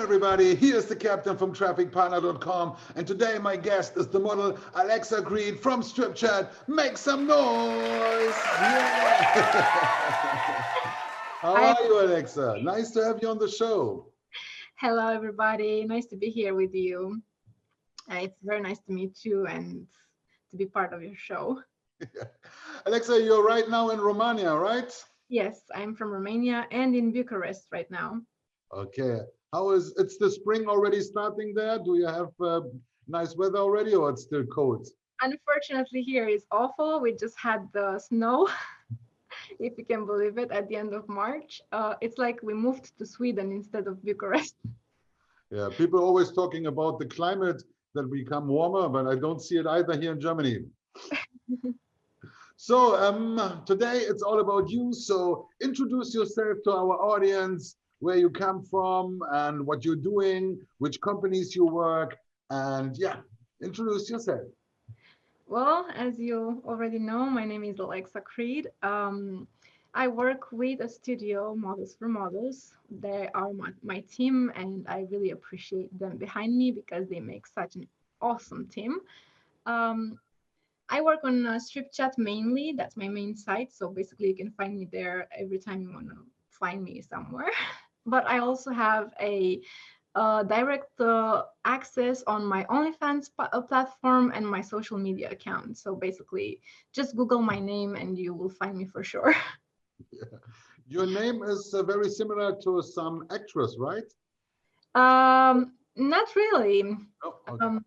everybody, here's the captain from TrafficPartner.com, and today my guest is the model Alexa Creed from Stripchat. Make some noise! Yeah. How are you, Alexa? Nice to have you on the show. Hello, everybody. Nice to be here with you. It's very nice to meet you and to be part of your show. Alexa, you're right now in Romania, right? Yes, I'm from Romania and in Bucharest right now. Okay. How is it's the spring already starting there? Do you have nice weather already, or it's still cold? Unfortunately, here is awful. We just had the snow, if you can believe it, at the end of March. It's like we moved to Sweden instead of Bucharest. Yeah, people always talking about the climate that become warmer, but I don't see it either here in Germany. So today it's all about you. So introduce yourself to our audience, where you come from and what you're doing, which companies you work, and yeah, introduce yourself. Well, as you already know, my name is Alexa Creed. I work with a studio, Models4Models. They are my team, and I really appreciate them behind me because they make such an awesome team. Um, I work on Stripchat mainly. That's my main site. So basically, you can find me there every time you want to find me somewhere. But I also have a direct access on my Onlyfans platform and my social media account. So basically, just Google my name and you will find me for sure. Yeah. Your name is very similar to some actress, right? Not really. Oh, okay. Um,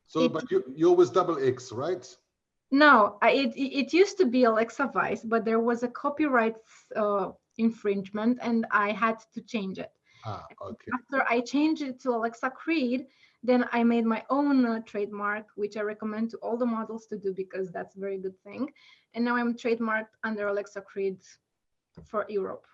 So, it but you're with double X, right? No, it used to be Alexa Vice, but there was a copyright infringement, and I had to change it. Ah, okay. After I changed it to Alexa Creed, then I made my own trademark, which I recommend to all the models to do because that's a very good thing. And now I'm trademarked under Alexa Creed for Europe.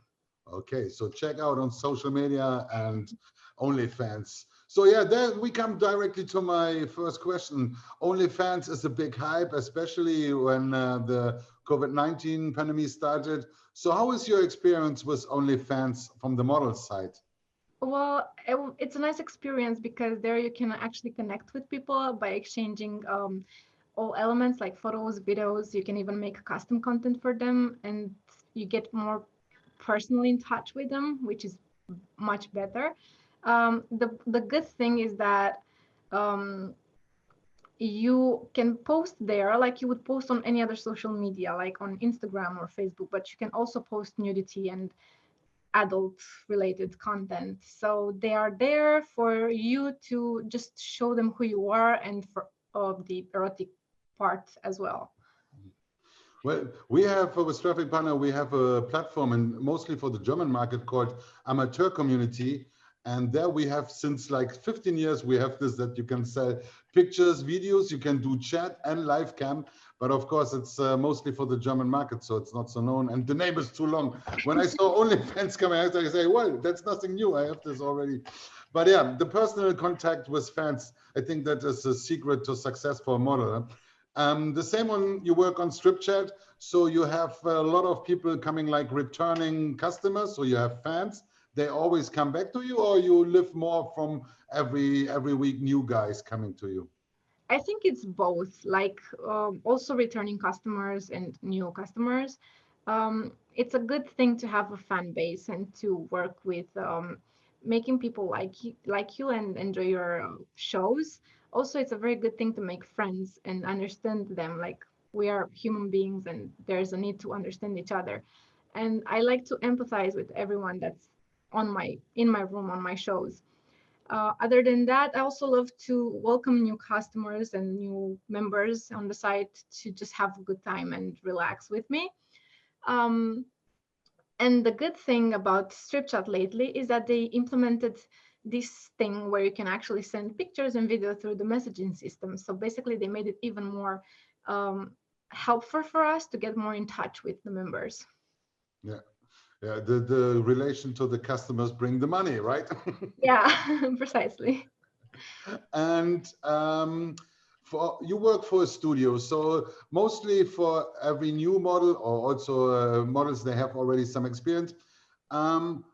Okay, so check out on social media and OnlyFans. So yeah, then we come directly to my first question. OnlyFans is a big hype, especially when the COVID-19 pandemic started. So how is your experience with OnlyFans from the model side? Well, it's a nice experience because there you can actually connect with people by exchanging all elements like photos, videos. You can even make custom content for them, and you get more personally in touch with them, which is much better. The good thing is that um, you can post there like you would post on any other social media, like on Instagram or Facebook, but you can also post nudity and adult related content. So they are there for you to just show them who you are and for of the erotic part as well. Well, we have with Traffic Partner, we have a platform and mostly for the German market called Amateur Community. And there we have since like 15 years, we have this that you can sell pictures, videos, you can do chat and live cam. But of course, it's mostly for the German market, so it's not so known. And the name is too long. When I saw OnlyFans coming out, I say, well, that's nothing new. I have this already. But yeah, the personal contact with fans, I think that is a secret to success for a model. The same one, you work on Stripchat, so you have a lot of people coming like returning customers, so you have fans. They always come back to you, or you live more from every week new guys coming to you? I think it's both, like also returning customers and new customers. It's a good thing to have a fan base and to work with making people like you and enjoy your shows. Also, it's a very good thing to make friends and understand them. Like we are human beings, and there's a need to understand each other. And I like to empathize with everyone that's on my in my room on my shows. Other than that, I also love to welcome new customers and new members on the site to just have a good time and relax with me. Um, and the good thing about StripChat lately is that they implemented this thing where you can actually send pictures and video through the messaging system. So basically, they made it even more helpful for us to get more in touch with the members. Yeah, yeah. The relation to the customers bring the money, right? Yeah, precisely. And for you work for a studio, so mostly for every new model or also models they have already some experience. Um,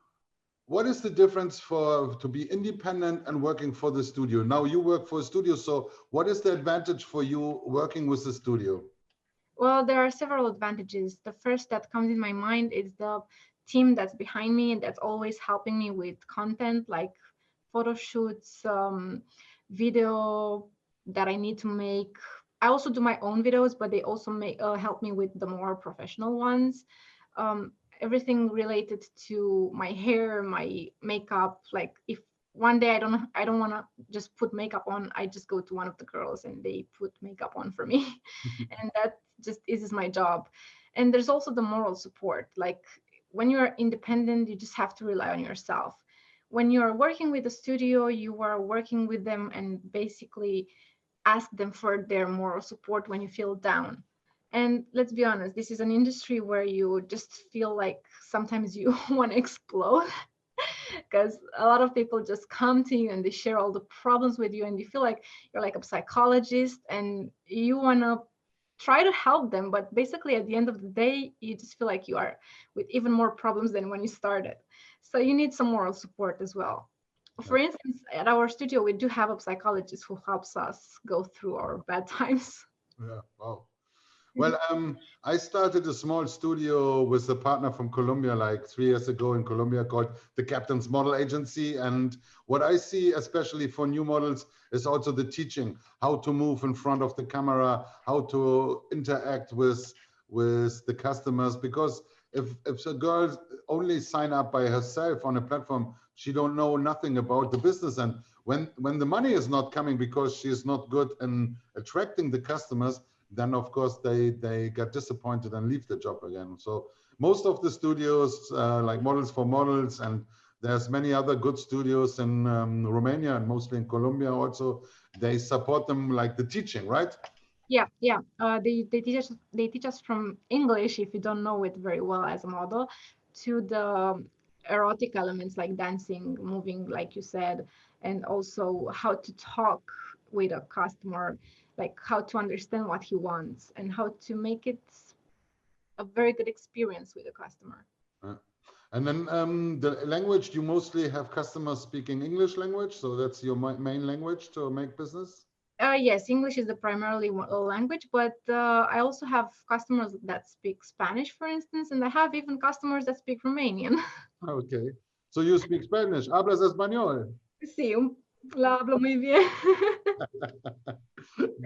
what is the difference for to be independent and working for the studio? Now you work for a studio, so what is the advantage for you working with the studio? Well, there are several advantages. The first that comes in my mind is the team that's behind me and that's always helping me with content like photo shoots, video that I need to make. I also do my own videos, but they also help me with the more professional ones. Um, Everything related to my hair, my makeup. Like if one day I don't want to just put makeup on, I just go to one of the girls and they put makeup on for me, and that just is my job. And there's also the moral support. Like when you're independent, you just have to rely on yourself. When you're working with a studio, you are working with them and basically ask them for their moral support when you feel down. And let's be honest, this is an industry where you just feel like sometimes you want to explode, because a lot of people just come to you and they share all the problems with you, and you feel like you're like a psychologist and you want to try to help them, but basically at the end of the day you just feel like you are with even more problems than when you started. So you need some moral support as well. For instance, at our studio we do have a psychologist who helps us go through our bad times. Yeah, wow. Well, I started a small studio with a partner from Colombia like 3 years ago in Colombia called the Captain's Model Agency. And what I see, especially for new models, is also the teaching how to move in front of the camera, how to interact with the customers. Because if a girl only sign up by herself on a platform, she don't know nothing about the business. And when the money is not coming because she is not good in attracting the customers, then of course they get disappointed and leave the job again. So most of the studios like Models4Models, and there's many other good studios in Romania and mostly in Colombia also, they support them like the teaching, right? Yeah, yeah. They teach us from English, if you don't know it very well as a model, to the erotic elements like dancing, moving, like you said, and also how to talk with a customer, like how to understand what he wants and how to make it a very good experience with the customer. Uh, and then the language, you mostly have customers speaking English language, so that's your main language to make business? Yes, English is the primarily language, but I also have customers that speak Spanish, for instance, and I have even customers that speak Romanian. Okay, so you speak Spanish, hablas español. Sí, la hablo muy bien.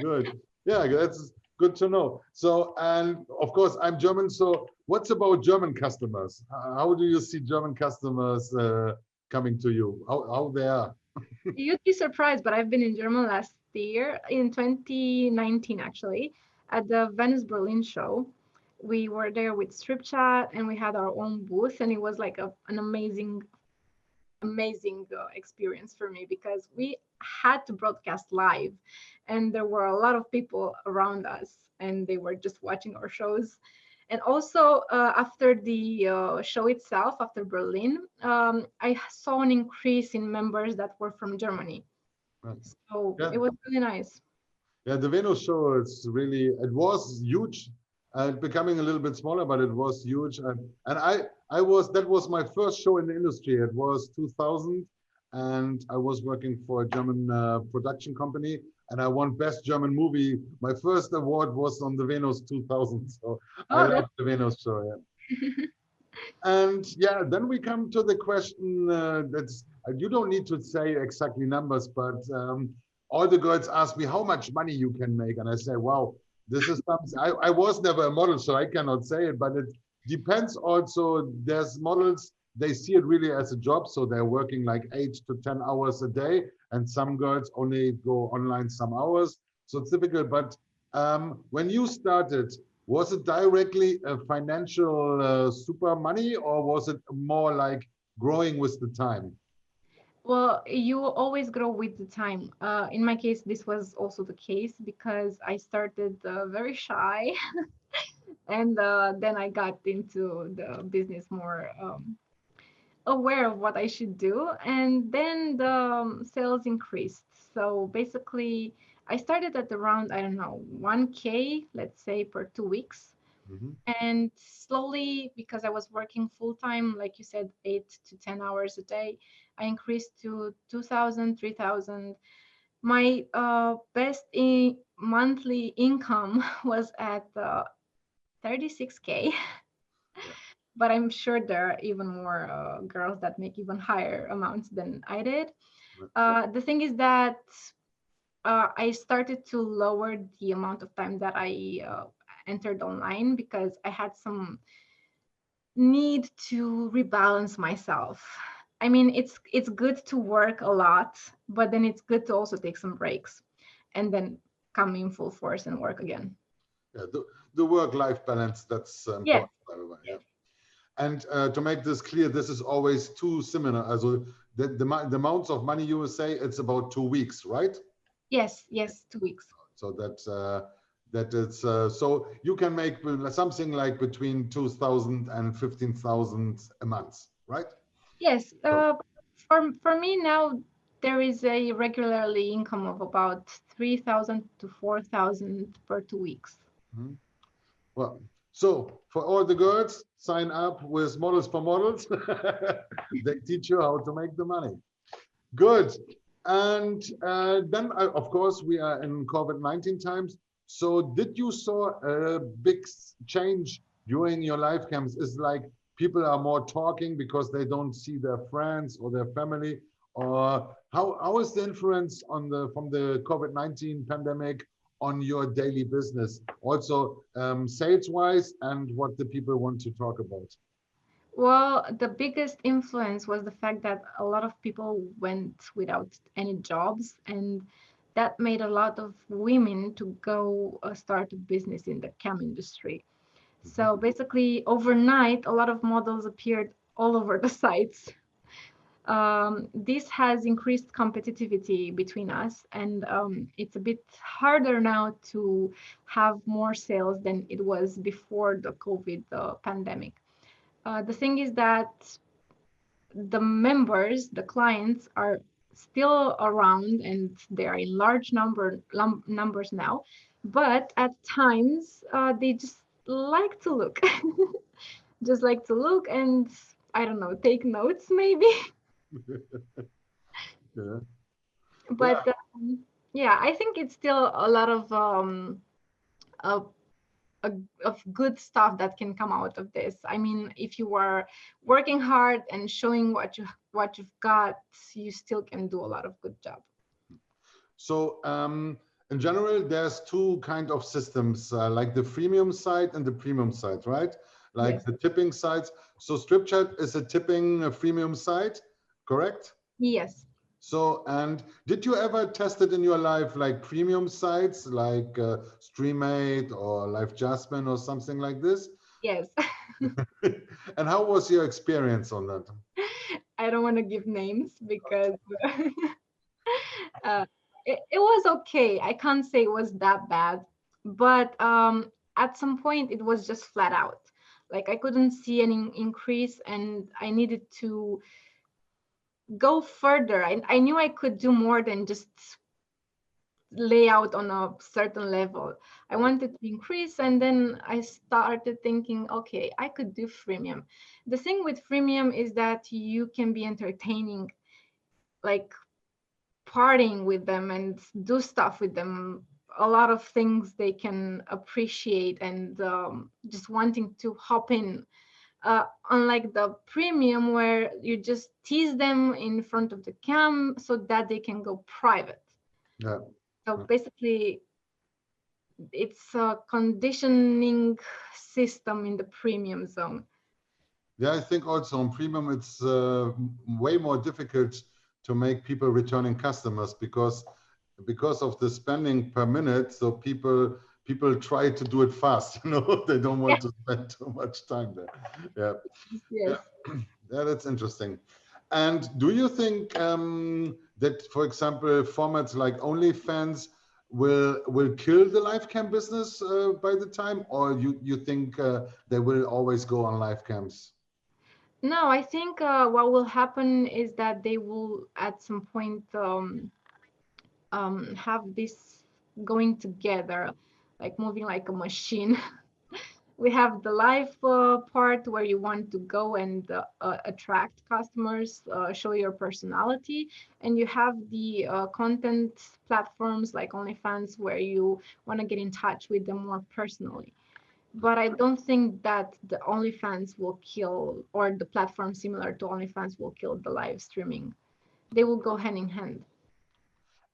Good. Yeah, that's good to know. So, and of course, I'm German. So, what's about German customers? How do you see German customers coming to you? How they are? You'd be surprised, but I've been in Germany last year, in 2019 actually, at the Venice Berlin show. We were there with Stripchat and we had our own booth, and it was like an amazing experience for me because we had to broadcast live and there were a lot of people around us and they were just watching our shows. And also after the show itself, after Berlin, I saw an increase in members that were from Germany, so Yeah, it was really nice. yeah. The Venus show is really, it was huge, becoming a little bit smaller, but it was huge. And that was my first show in the industry. It was 2000, and I was working for a German production company, and I won Best German Movie. My first award was on the Venus 2000. So I Oh, love that's the Venus show. Yeah. And yeah, then we come to the question that's you don't need to say exactly numbers, but all the girls ask me how much money you can make, and I say, wow, this is something. I was never a model, so I cannot say it, but it depends. Also, there's models, they see it really as a job, so they're working like 8 to 10 hours a day, and some girls only go online some hours, so it's difficult. But when you started, was it directly a financial super money, or was it more like growing with the time? Well, you always grow with the time. In my case, this was also the case because I started very shy, and then I got into the business more aware of what I should do, and then the sales increased. So basically, I started at around, I don't know, 1K, let's say, per 2 weeks. Mhm. And slowly, because I was working full time, like you said, 8 to 10 hours a day, I increased to 2,000, 3,000. My best monthly income was at 36K, Yeah. but I'm sure there are even more girls that make even higher amounts than I did. Yeah. The thing is that I started to lower the amount of time that I entered online because I had some need to rebalance myself. I mean, it's good to work a lot, but then it's good to also take some breaks and then come in full force and work again. Yeah, the work-life balance, that's Yes, important, by the way. Yeah. yes, And to make this clear, this is always too similar. Also, the amounts of money you will say it's about 2 weeks, right? yes, yes, 2 weeks. So that it's so you can make something like between 2,000 and 15,000 a month, right? Yes, So for me now there is a regularly income of about 3,000 to 4,000 per 2 weeks. mhm. Well, so for all the girls, sign up with Models for Models. They teach you how to make the money. Good. And then, of course, we are in COVID-19 times. So did you saw a big change during your life camps? Is like people are more talking because they don't see their friends or their family? Or how is the influence on the from the COVID-19 pandemic on your daily business? Also, sales-wise, and what the people want to talk about? Well, the biggest influence was the fact that a lot of people went without any jobs, and that made a lot of women to go start a business in the cam industry. Mhm. So basically, overnight, a lot of models appeared all over the sites. This has increased competitivity between us, and it's a bit harder now to have more sales than it was before the COVID pandemic. The thing is that the members, the clients, are still around and they are in large numbers now, but at times they just like to look, just like to look and I don't know, take notes maybe. Yeah. Yeah. But yeah, I think it's still a lot of of good stuff that can come out of this. I mean, if you are working hard and showing what you've got, you still can do a lot of good job. So in general, there's two kind of systems, like the freemium side and the premium side, right? Like Yes. the tipping sites. So Stripchat is a tipping freemium site, correct? Yes. So, and did you ever test it in your life, like premium sites, like StreamMate or Live Jasmine or something like this? Yes. And how was your experience on that? I don't want to give names because uh, it was okay. I can't say it was that bad, but at some point it was just flat out. Like I couldn't see any increase, and I needed to go further. I knew I could do more than just lay out on a certain level. I wanted to increase, and then I started thinking, okay, I could do freemium. The thing with freemium is that you can be entertaining, like partying with them and do stuff with them. A lot of things they can appreciate and just wanting to hop in. Unlike the premium, where you just tease them in front of the cam so that they can go private. Yeah. So basically, it's a conditioning system in the premium zone. Yeah, I think also on premium, it's way more difficult to make people returning customers because of the spending per minute. So people try to do it fast. You know, they don't Yeah. want to spend too much time there. Yeah, Yes. yeah, yeah. That's interesting. And do you think that, for example, formats like OnlyFans will kill the live cam business by the time, or you think they will always go on live cams? No, I think what will happen is that they will at some point have this going together, like moving like a machine. We have the live part where you want to go and attract customers, show your personality, and you have the content platforms like OnlyFans where you want to get in touch with them more personally. But I don't think that the OnlyFans will kill, or the platform similar to OnlyFans will kill the live streaming. They will go hand in hand.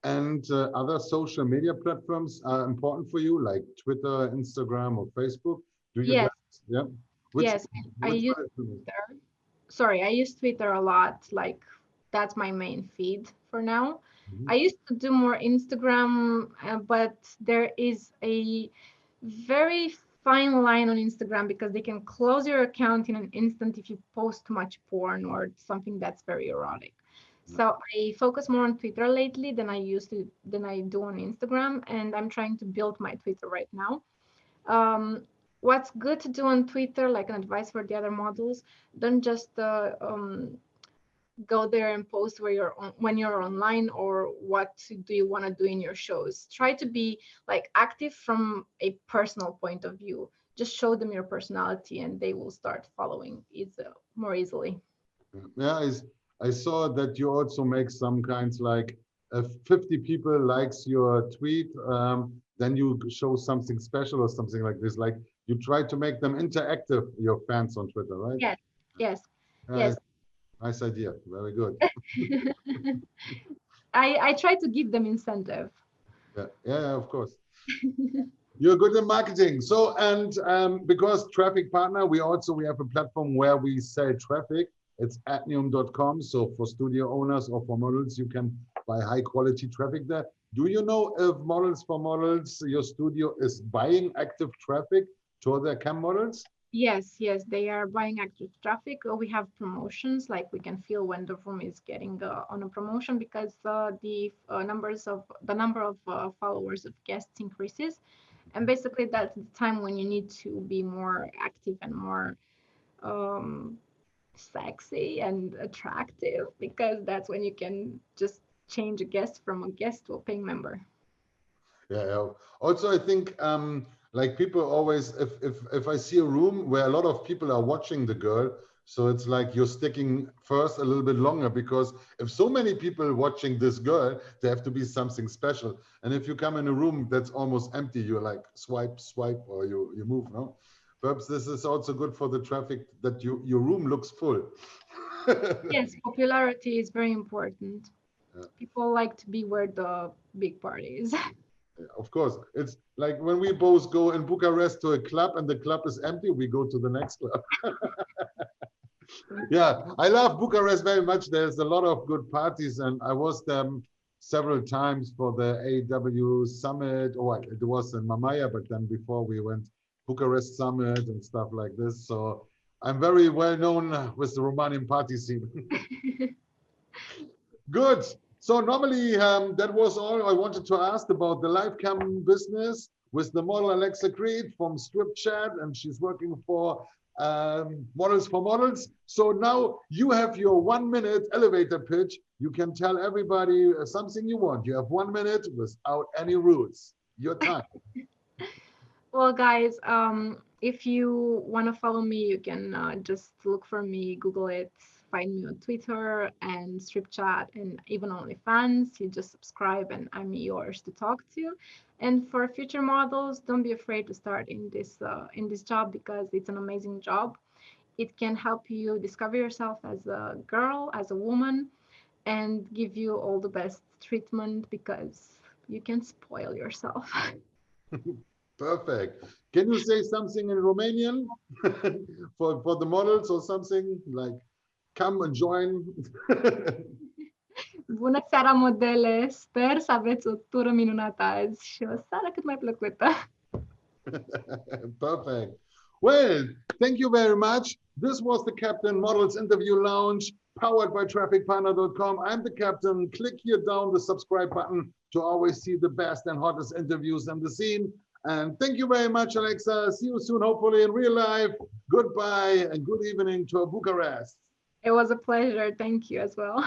And other social media platforms are important for you, like Twitter, Instagram, or Facebook. Do you Yes, guys? Yeah. Which yes. I which use one is the most? Twitter. Sorry, I use Twitter a lot. Like that's my main feed for now. Mhm. I used to do more Instagram, but there is a very fine line on Instagram because they can close your account in an instant if you post too much porn or something that's very erotic. So I focus more on Twitter lately than I do on Instagram, and I'm trying to build my Twitter right now. Um, what's good to do on Twitter, like an advice for the other models, don't just go there and post where when you're online or what do you want to do in your shows. Try to be like active from a personal point of view. Just show them your personality and they will start following more easily. Yeah, I saw that you also make some kinds like if 50 people likes your tweet, then you show something special or something like this. Like you try to make them interactive, your fans on Twitter, right? Yes, yes, Uh, yes. nice idea. Very good. I try to give them incentive. Yeah, yeah, of course. You're good in marketing. So, and because Traffic Partner, we have a platform where we sell traffic. It's atnium.com. So for studio owners or for models, you can buy high quality traffic there. Do you know if Models4Models, your studio is buying active traffic to their cam models? Yes, yes, they are buying active traffic. We have promotions, like we can feel when the room is getting on a promotion because the number of followers of guests increases, and basically that's the time when you need to be more active and more um, sexy and attractive because that's when you can just change a guest from a guest to a paying member. Yeah, yeah. Also, I think like people always, if I see a room where a lot of people are watching the girl, so it's like you're sticking first a little bit longer because if so many people watching this girl, there have to be something special. And if you come in a room that's almost empty, you're like swipe, swipe, or you move. No, perhaps this is also good for the traffic that your room looks full. Yes, popularity is very important. Yeah. People like to be where the big party is. Of course, it's like when we both go in Bucharest to a club and the club is empty, we go to the next club. Yeah, I love Bucharest very much. There's a lot of good parties, and I was there several times for the AW Summit. Oh, it was in Mamaia, but then before we went Bucharest Summit and stuff like this. So I'm very well known with the Romanian party scene. Good. So normally that was all I wanted to ask about the live cam business with the model Alexa Creed from Stripchat, and she's working for Models4Models. So now you have your 1 minute elevator pitch. You can tell everybody something you want. You have 1 minute without any rules. Your time. Well, guys, if you want to follow me, you can just look for me, Google it, find me on Twitter and Stripchat and even OnlyFans. You just subscribe and I'm yours to talk to. And for future models, don't be afraid to start in this job because it's an amazing job. It can help you discover yourself as a girl, as a woman, and give you all the best treatment because you can spoil yourself. Perfect. Can you say something in Romanian for the models or something like come and join? Bună seara, modele! Sper să aveți o tură minunată azi și o seară cât mai plăcută. Perfect. Well, thank you very much. This was the Captain Models Interview Lounge powered by TrafficPartner.com. I'm the Captain. Click here down the subscribe button to always see the best and hottest interviews in the scene. And thank you very much, Alexa. See you soon, hopefully in real life. Goodbye and good evening to Bucharest. It was a pleasure. Thank you as well.